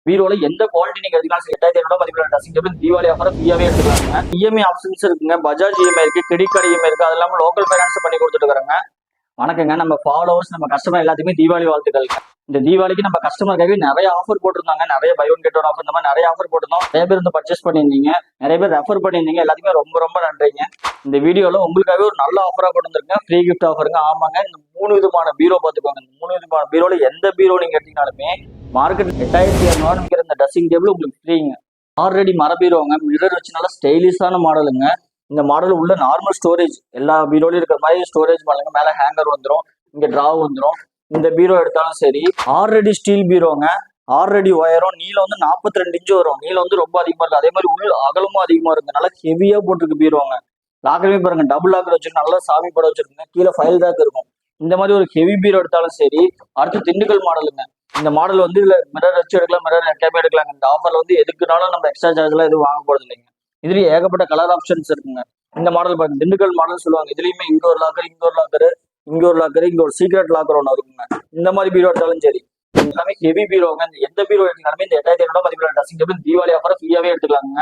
பீரோல எந்த குவாலிட்டி நீங்க எடுக்கலாம் 8500 மதிப்புள்ள ட்ரெஸ்ஸிங் டேபிள் தீபாவளி ஆஃபர் ஃப்ரீயாவே எடுத்துக்கலாங்க. இஎம்ஐ ஆப்ஷன்ஸ் இருக்குங்க, பஜாஜ் இஎம்ஐ இருக்கு, கிரெடிட் கார்டு இஎம்ஐ இருக்கு, அது இல்லாம லோக்கல் ஃபைனான்ஸ் பண்ணி கொடுத்துட்டு இருக்காங்க. வணக்கங்க, நம்ம ஃபாலோவர்ஸ் நம்ம கஸ்டமர் எல்லாத்துக்குமே தீபாவளி வாழ்த்துக்கள். இந்த தீபாவளிக்கு நம்ம கஸ்டமருக்காகவே நிறைய ஆஃபர் போட்டிருந்தாங்க, நிறைய buy one get one offer, இந்த மாதிரி நிறைய ஆஃபர் போட்டிருந்தோம். நிறைய பேர் வந்து பர்ச்சேஸ் பண்ணியிருந்தீங்க, நிறைய பேர் ரெஃபர் பண்ணியிருந்தீங்க, எல்லாத்துக்குமே ரொம்ப ரொம்ப நன்றிங்க. இந்த வீடியோல உங்களுக்காகவே ஒரு நல்ல ஆஃபரா கொண்டு வந்திருக்கேன், ஃப்ரீ கிஃப்ட் ஆஃபருங்க. ஆமாங்க, இந்த 3 விதமான பீரோ பார்த்துக்கோங்க. இந்த 3 விதமான பீரோல எந்த பீரோ நீங்க எடுத்தீங்கனாலுமே மார்க்கெட் 8200 விற்கிற இந்த ட்ரெஸ்ஸிங் டேபிள் உங்களுக்கு ஃப்ரீங்க. ஆல்ரெடி மர பீரோங்க, மிரர் வச்சு நல்லா ஸ்டைலிஷான மாடலுங்க. இந்த மாடல் உள்ள நார்மல் ஸ்டோரேஜ் எல்லா பீரோலயும் இருக்கிற மாதிரி ஸ்டோரேஜ் மாடலுங்க. மேல ஹேங்கர் வந்துடும், இங்க டிராவ் வந்துடும். இந்த பீரோ எடுத்தாலும் சரி, ஆல்ரெடி ஸ்டீல் பீரோங்க. ஆல்ரெடி ஒயரும் நீளம் வந்து 42 இன்ச்சு வரும். நீளம் வந்து ரொம்ப அதிகமா இருக்கு, அதே மாதிரி உள்ள அகலமும் அதிகமா இருக்கு. நல்லா ஹெவியா போட்டிருக்கு பீரோங்க. லாக்கருமே பாருங்க, டபுள் லாக்கர் வச்சிருக்கு, நல்லா சாமி படம் வச்சிருக்குங்க. கீழே ஃபைல் ரேக் இருக்கும். இந்த மாதிரி ஒரு ஹெவி பீரோ எடுத்தாலும் சரி. அடுத்து திண்டுக்கல் மாடலுங்க. இந்த மாடல் வந்து இதுல மிரர் வச்சு எடுக்கலாம், மிரர் ரெக்காமே எடுக்கலாங்க. இந்த ஆஃபர்ல வந்து எதுக்குனாலும் நம்ம எக்ஸ்ட்ரா சார்ஜ் எல்லாம் எதுவும் வாங்க போறது இல்லைங்க. இதுலயும் ஏகப்பட்ட கலர் ஆப்ஷன்ஸ் இருக்குங்க. இந்த மாடல் பாருங்க, திண்டுக்கல் மாடல் சொல்லுவாங்க. இதுலயுமே இங்க ஒரு லாக்கர், இங்க ஒரு லாக்கர், இங்க ஒரு லாக்கர், இங்க ஒரு சீக்ரெட் லாக்கர் ஒன்று இருக்குங்க. இந்த மாதிரி பீரோ எடுத்தாலும் சரி, எல்லாமே ஹெவி பீரோங்க. எந்த பீரோ எடுத்தாலுமே இந்த 8500 மதிப்புள்ள ட்ரெஸ்ஸிங் டேபிள் தீபாவளி ஆஃபர் ஃப்ரீயாவே எடுத்துக்கலாங்க.